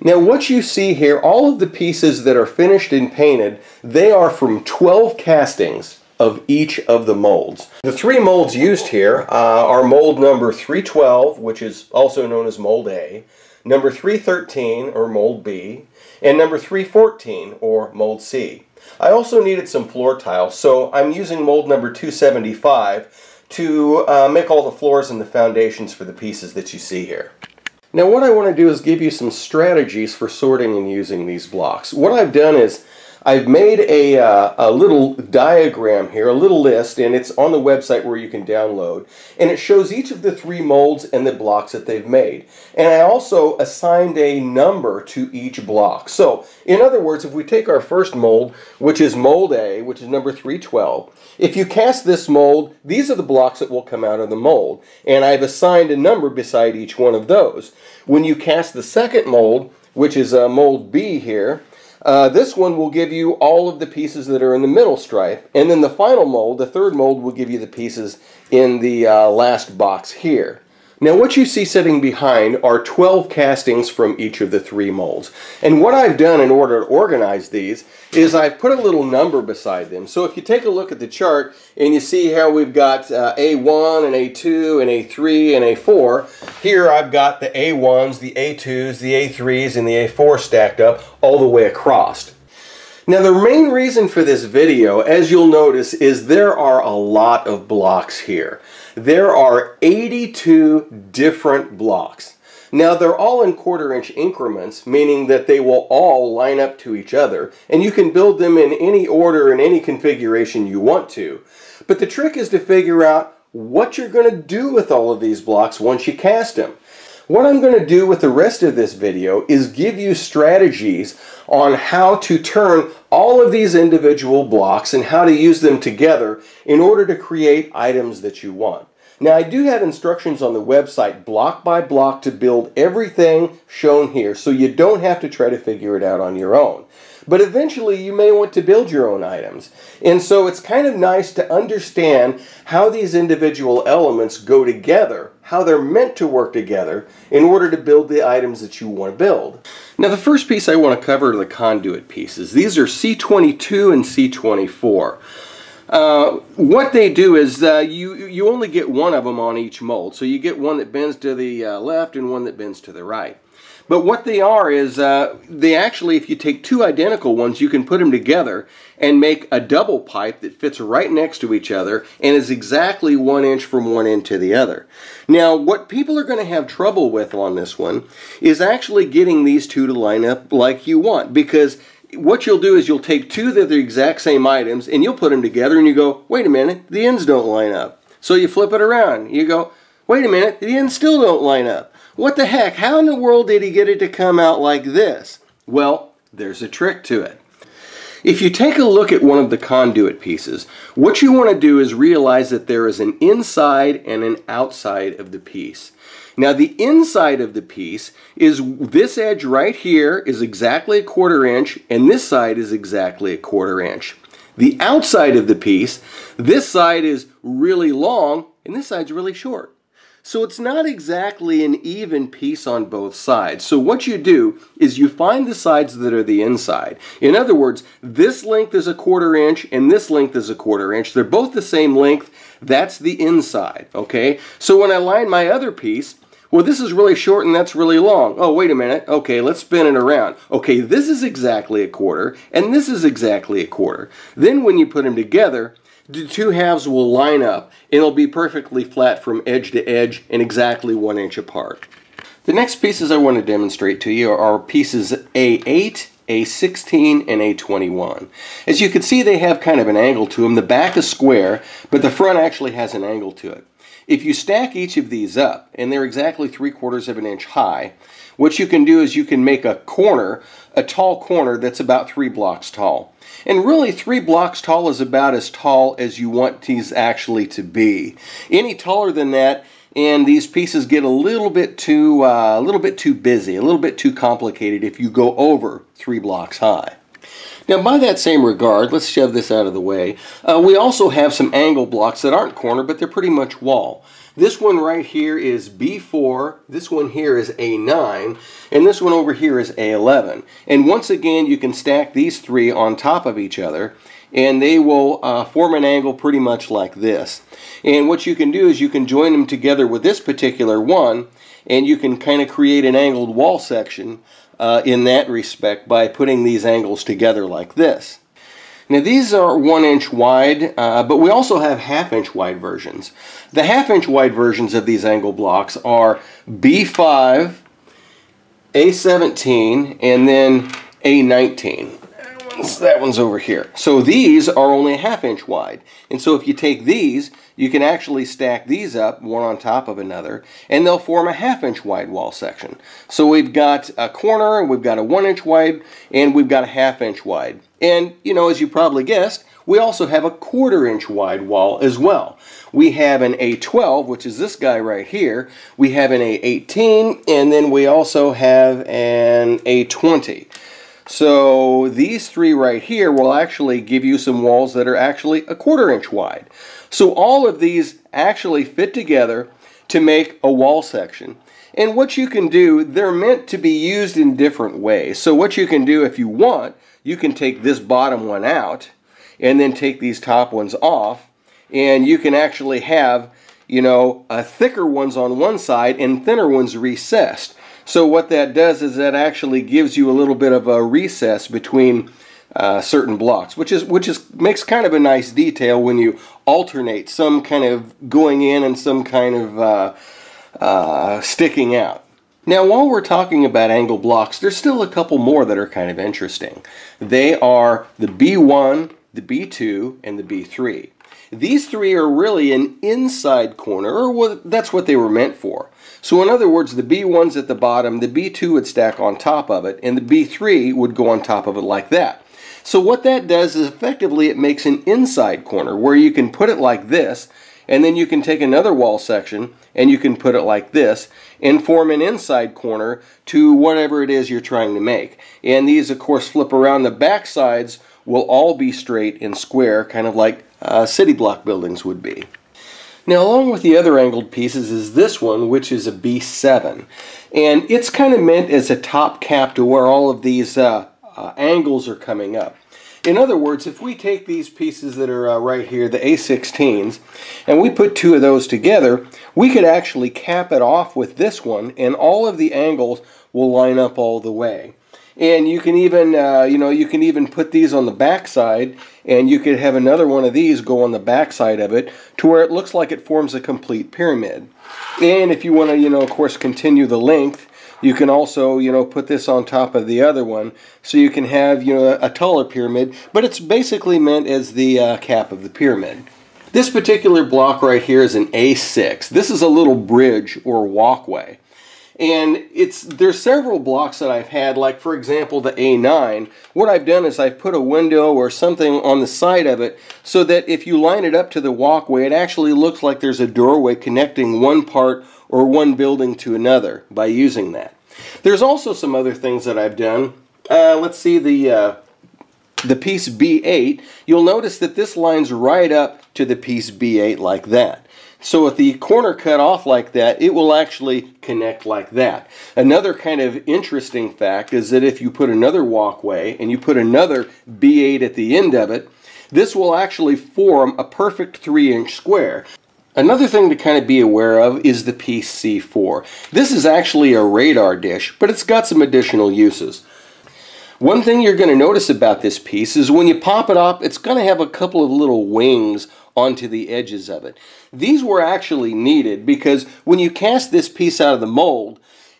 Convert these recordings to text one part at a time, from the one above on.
Now what you see here, all of the pieces that are finished and painted, they are from 12 castings of each of the molds. The 3 molds used here are mold number 312, which is also known as mold A, number 313, or mold B, and number 314, or mold C. I also needed some floor tiles, so I'm using mold number 275 to make all the floors and the foundations for the pieces that you see here. Now what I want to do is give you some strategies for sorting and using these blocks. What I've done is I've made a little diagram here, a little list, and it's on the website where you can download, and it shows each of the 3 molds and the blocks that they've made. And I also assigned a number to each block. So in other words, if we take our first mold, which is mold A, which is number 312, if you cast this mold, these are the blocks that will come out of the mold, and I've assigned a number beside each one of those. When you cast the second mold, which is mold B here, this one will give you all of the pieces that are in the middle stripe, and then the final mold, the third mold, will give you the pieces in the last box here. Now what you see sitting behind are 12 castings from each of the 3 molds. And what I've done in order to organize these is I've put a little number beside them. So if you take a look at the chart and you see how we've got A1 and A2 and A3 and A4, here I've got the A1s, the A2s, the A3s, and the A4 stacked up all the way across. Now the main reason for this video, as you'll notice, is there are a lot of blocks here. There are 82 different blocks. Now they're all in 1/4 inch increments, meaning that they will all line up to each other, and you can build them in any order and any configuration you want to. But the trick is to figure out what you're going to do with all of these blocks once you cast them. What I'm going to do with the rest of this video is give you strategies on how to turn all of these individual blocks and how to use them together in order to create items that you want. Now I do have instructions on the website block by block to build everything shown here, so you don't have to try to figure it out on your own. But eventually you may want to build your own items. And so it's kind of nice to understand how these individual elements go together, how they're meant to work together in order to build the items that you want to build. Now the first piece I want to cover are the conduit pieces. These are C22 and C24. What they do is you only get one of them on each mold. So you get one that bends to the left and one that bends to the right. But what they are is they actually, if you take 2 identical ones, you can put them together and make a double pipe that fits right next to each other and is exactly 1 inch from one end to the other. Now what people are going to have trouble with on this one is actually getting these 2 to line up like you want, because what you'll do is you'll take 2 that are the exact same items and you'll put them together and you go, wait a minute, the ends don't line up. So you flip it around. You go, wait a minute, the ends still don't line up. What the heck? How in the world did he get it to come out like this? Well, there's a trick to it. If you take a look at one of the conduit pieces, what you want to do is realize that there is an inside and an outside of the piece. Now the inside of the piece is this edge right here is exactly 1/4 inch, and this side is exactly 1/4 inch. The outside of the piece, this side is really long and this side's really short. So it's not exactly an even piece on both sides. So what you do is you find the sides that are the inside. In other words, this length is 1/4 inch and this length is 1/4 inch. They're both the same length. That's the inside, okay? So when I line my other piece, well, this is really short and that's really long. Oh, wait a minute. Okay, let's spin it around. Okay, this is exactly 1/4 and this is exactly 1/4. Then when you put them together, the 2 halves will line up and it'll be perfectly flat from edge to edge and exactly 1 inch apart. The next pieces I want to demonstrate to you are pieces A8, A16, and A21. As you can see, they have kind of an angle to them. The back is square, but the front actually has an angle to it. If you stack each of these up, and they're exactly 3/4 of an inch high, what you can do is you can make a corner, a tall corner that's about 3 blocks tall. And really 3 blocks tall is about as tall as you want these actually to be. Any taller than that and these pieces get a little bit too busy, a little bit too complicated if you go over 3 blocks high. Now by that same regard, let's shove this out of the way, we also have some angle blocks that aren't corner, but they're pretty much wall. This one right here is B4, this one here is A9, and this one over here is A11. And once again, you can stack these three on top of each other, and they will form an angle pretty much like this. And what you can do is you can join them together with this particular one, and you can kind of create an angled wall section in that respect by putting these angles together like this. Now these are 1 inch wide, but we also have 1/2 inch wide versions. The 1/2 inch wide versions of these angle blocks are B5, A17, and then A19. That one's over here. So these are only 1/2 inch wide. And so if you take these, you can actually stack these up one on top of another, and they'll form a 1/2 inch wide wall section. So we've got a corner, we've got a 1 inch wide, and we've got a 1/2 inch wide. And, you know, as you probably guessed, we also have a 1/4 inch wide wall as well. We have an A12, which is this guy right here. We have an A18, and then we also have an A20. So these three right here will actually give you some walls that are actually a 1/4 inch wide. So all of these actually fit together to make a wall section. And what you can do, they're meant to be used in different ways. So what you can do if you want, you can take this bottom one out and then take these top ones off, and you can actually have, you know, thicker ones on one side and thinner ones recessed. So what that does is that actually gives you a little bit of a recess between certain blocks, which makes kind of a nice detail when you alternate some kind of going in and some kind of sticking out. Now, while we're talking about angle blocks, there's still a couple more that are kind of interesting. They are the B1, the B2, and the B3. These three are really an inside corner, or that's what they were meant for. So in other words, the B1's at the bottom, the B2 would stack on top of it, and the B3 would go on top of it like that. So what that does is effectively it makes an inside corner where you can put it like this, and then you can take another wall section and you can put it like this and form an inside corner to whatever it is you're trying to make. And these, of course, flip around. The back sides will all be straight and square, kind of like city block buildings would be. Now, along with the other angled pieces is this one, which is a B7. And it's kind of meant as a top cap to where all of these angles are coming up. In other words, if we take these pieces that are right here, the A16s, and we put two of those together, we could actually cap it off with this one, and all of the angles will line up all the way. And you can even, you can even put these on the back side, and you could have another one of these go on the back side of it to where it looks like it forms a complete pyramid. And if you want to, of course, continue the length, you can also, put this on top of the other one, so you can have, a taller pyramid, but it's basically meant as the cap of the pyramid. This particular block right here is an A6. This is a little bridge or walkway. And there's several blocks that I've had, like for example the A9. What I've done is I've put a window or something on the side of it so that if you line it up to the walkway, it actually looks like there's a doorway connecting one part or one building to another by using that. There's also some other things that I've done. Let's see, the piece B8. You'll notice that this lines right up to the piece B8 like that. So if the corner cut off like that, it will actually connect like that. Another kind of interesting fact is that if you put another walkway and you put another B8 at the end of it, this will actually form a perfect 3-inch square. Another thing to kind of be aware of is the piece C4. This is actually a radar dish, but it's got some additional uses. One thing you're going to notice about this piece is when you pop it up, it's going to have a couple of little wings onto the edges of it. These were actually needed because when you cast this piece out of the mold,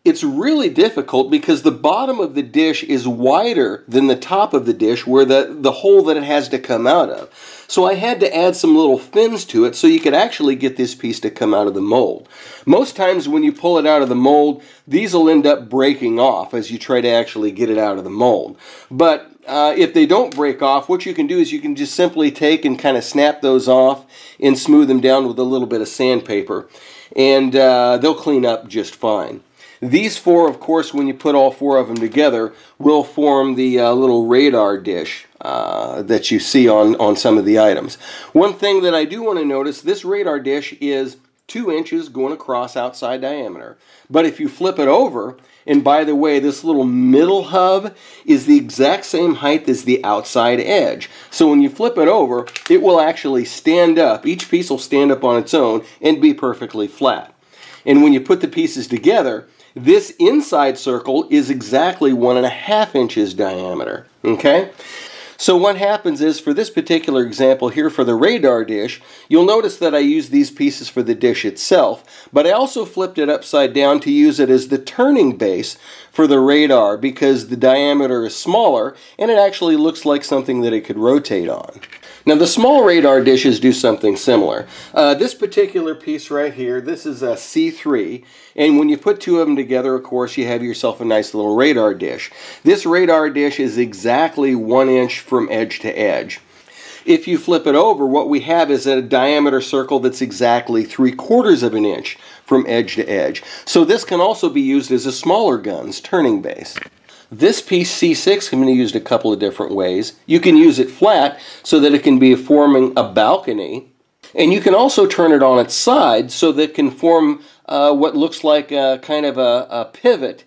it's really difficult because the bottom of the dish is wider than the top of the dish where the hole that it has to come out of. So I had to add some little fins to it so you could actually get this piece to come out of the mold. Most times when you pull it out of the mold, these will end up breaking off as you try to actually get it out of the mold. But if they don't break off, what you can do is you can just simply take and kind of snap those off and smooth them down with a little bit of sandpaper, and they'll clean up just fine. These four, of course, when you put all four of them together, will form the little radar dish that you see on some of the items. One thing that I do want to notice, this radar dish is 2 inches going across outside diameter. But if you flip it over, and by the way, this little middle hub is the exact same height as the outside edge. So when you flip it over, it will actually stand up. Each piece will stand up on its own and be perfectly flat. And when you put the pieces together, this inside circle is exactly 1.5 inches diameter. Okay? So what happens is, for this particular example here for the radar dish, you'll notice that I used these pieces for the dish itself, but I also flipped it upside down to use it as the turning base for the radar because the diameter is smaller and it actually looks like something that it could rotate on. Now the small radar dishes do something similar. This particular piece right here, this is a C3, and when you put 2 of them together, of course, you have yourself a nice little radar dish. This radar dish is exactly 1 inch from edge to edge. If you flip it over, what we have is a diameter circle that's exactly 3/4 of an inch from edge to edge. So this can also be used as a smaller gun's turning base. This piece, C6, can be used a couple of different ways. You can use it flat so that it can be forming a balcony. And you can also turn it on its side so that it can form what looks like a kind of a pivot.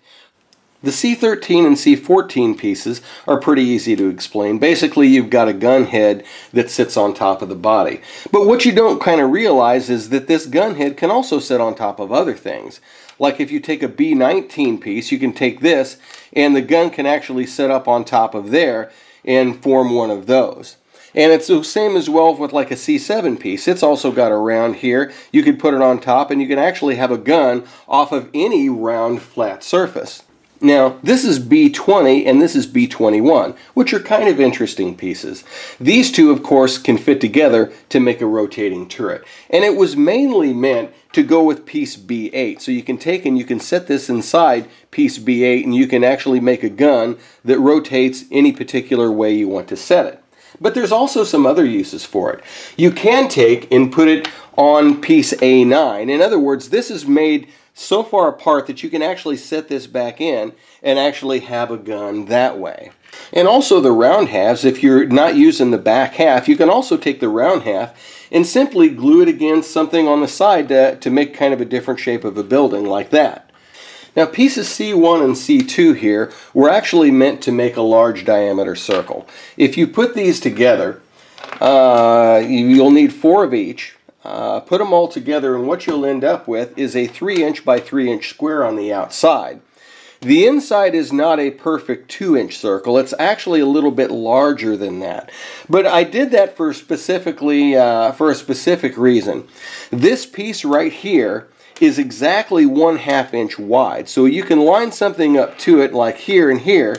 The C13 and C14 pieces are pretty easy to explain. Basically, you've got a gun head that sits on top of the body. But what you don't kind of realize is that this gun head can also sit on top of other things. Like if you take a B19 piece, you can take this, and the gun can actually sit up on top of there and form one of those. And it's the same as well with like a C7 piece. It's also got a round here. You could put it on top, and you can actually have a gun off of any round flat surface. Now, this is B20 and this is B21, which are kind of interesting pieces. These two, of course, can fit together to make a rotating turret. And it was mainly meant to go with piece B8. So you can take and you can set this inside piece B8, and you can actually make a gun that rotates any particular way you want to set it. But there's also some other uses for it. You can take and put it on piece A9. In other words, this is made so far apart that you can actually set this back in and actually have a gun that way. And also the round halves, if you're not using the back half, you can also take the round half and simply glue it against something on the side to make kind of a different shape of a building like that. Now pieces C1 and C2 here were actually meant to make a large diameter circle. If you put these together, you'll need 4 of each. Put them all together, and what you'll end up with is a 3-inch by 3-inch square on the outside. The inside is not a perfect 2-inch circle. It's actually a little bit larger than that. But I did that for a specific reason. This piece right here is exactly 1/2 inch wide. So you can line something up to it like here and here,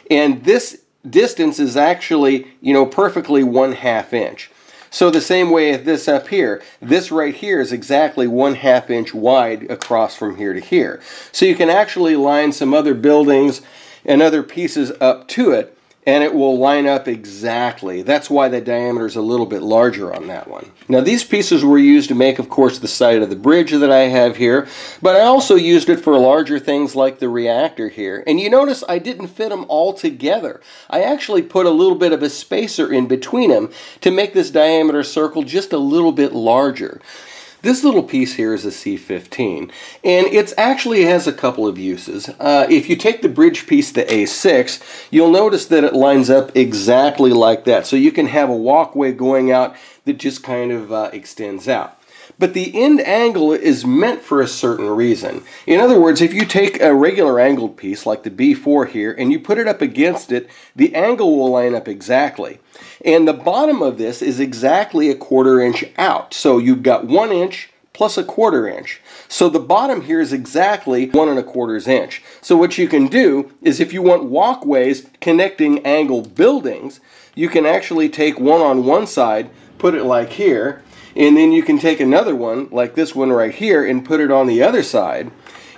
and this distance is actually, perfectly 1/2 inch. So the same way as this up here, this right here is exactly 1/2 inch wide across from here to here. So you can actually line some other buildings and other pieces up to it, and it will line up exactly. That's why the diameter is a little bit larger on that one. Now these pieces were used to make, of course, the side of the bridge that I have here, but I also used it for larger things like the reactor here. And you notice I didn't fit them all together. I actually put a little bit of a spacer in between them to make this diameter circle just a little bit larger. This little piece here is a C15, and it actually has a couple of uses. If you take the bridge piece, the A6, you'll notice that it lines up exactly like that. So you can have a walkway going out that just kind of extends out. But the end angle is meant for a certain reason. In other words, if you take a regular angled piece like the B4 here and you put it up against it, the angle will line up exactly. And the bottom of this is exactly a 1/4 inch out. So you've got 1 inch plus a 1/4 inch. So the bottom here is exactly 1 1/4 inch. So what you can do is, if you want walkways connecting angled buildings, you can actually take one on one side, put it like here, and then you can take another one, like this one right here, and put it on the other side,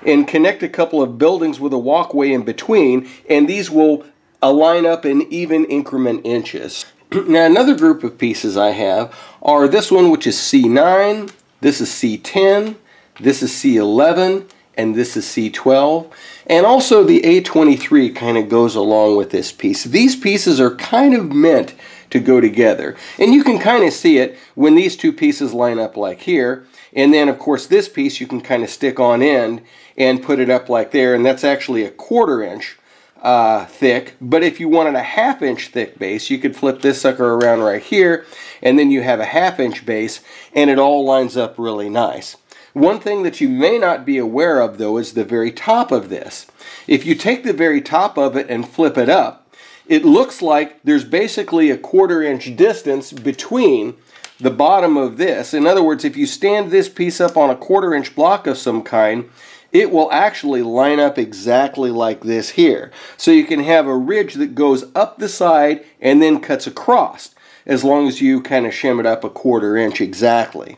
and connect a couple of buildings with a walkway in between, and these will line up in even increment inches. Now another group of pieces I have are this one, which is C9, this is C10, this is C11, and this is C12. And also the A23 kind of goes along with this piece. These pieces are kind of meant to go together. And you can kind of see it when these two pieces line up like here. And then, of course, this piece you can kind of stick on end and put it up like there, and that's actually a 1/4 inch thick. But if you wanted a 1/2 inch thick base, you could flip this sucker around right here, and then you have a 1/2 inch base, and it all lines up really nice. One thing that you may not be aware of, though, is the very top of this. If you take the very top of it and flip it up, it looks like there's basically a 1/4 inch distance between the bottom of this. In other words, if you stand this piece up on a 1/4 inch block of some kind, it will actually line up exactly like this here. So you can have a ridge that goes up the side and then cuts across, as long as you kind of shim it up a 1/4 inch exactly.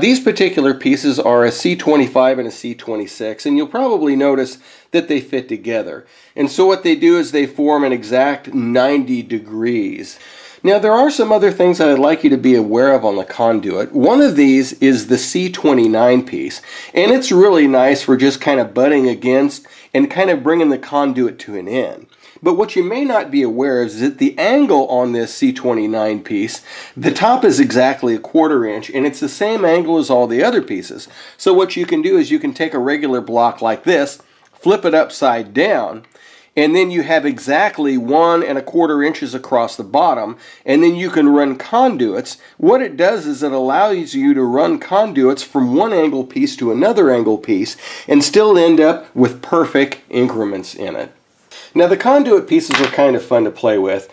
These particular pieces are a C25 and a C26, and you'll probably notice that they fit together. And so what they do is they form an exact 90 degrees. Now, there are some other things that I'd like you to be aware of on the conduit. One of these is the C29 piece, and it's really nice for just kind of butting against and kind of bringing the conduit to an end. But what you may not be aware of is that the angle on this C29 piece, the top is exactly a 1/4 inch, and it's the same angle as all the other pieces. So what you can do is you can take a regular block like this, flip it upside down, and then you have exactly 1 1/4 inches across the bottom, and then you can run conduits. What it does is it allows you to run conduits from one angle piece to another angle piece and still end up with perfect increments in it. Now, the conduit pieces are kind of fun to play with.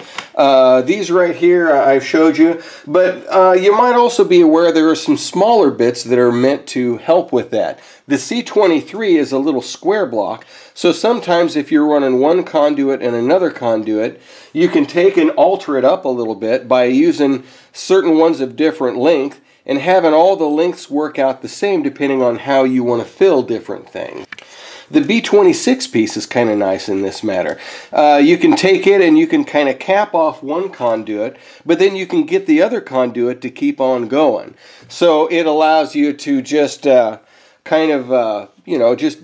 These right here I've showed you, but you might also be aware there are some smaller bits that are meant to help with that. The C23 is a little square block, so sometimes if you're running one conduit and another conduit, you can take and alter it up a little bit by using certain ones of different length and having all the lengths work out the same depending on how you want to fill different things. The B26 piece is kind of nice in this matter. You can take it and you can kind of cap off one conduit, but then you can get the other conduit to keep on going. So it allows you to just just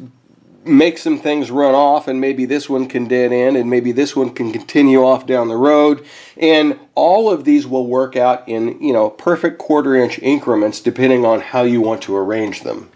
make some things run off, and maybe this one can dead end, and maybe this one can continue off down the road. And all of these will work out in, perfect 1/4 inch increments depending on how you want to arrange them.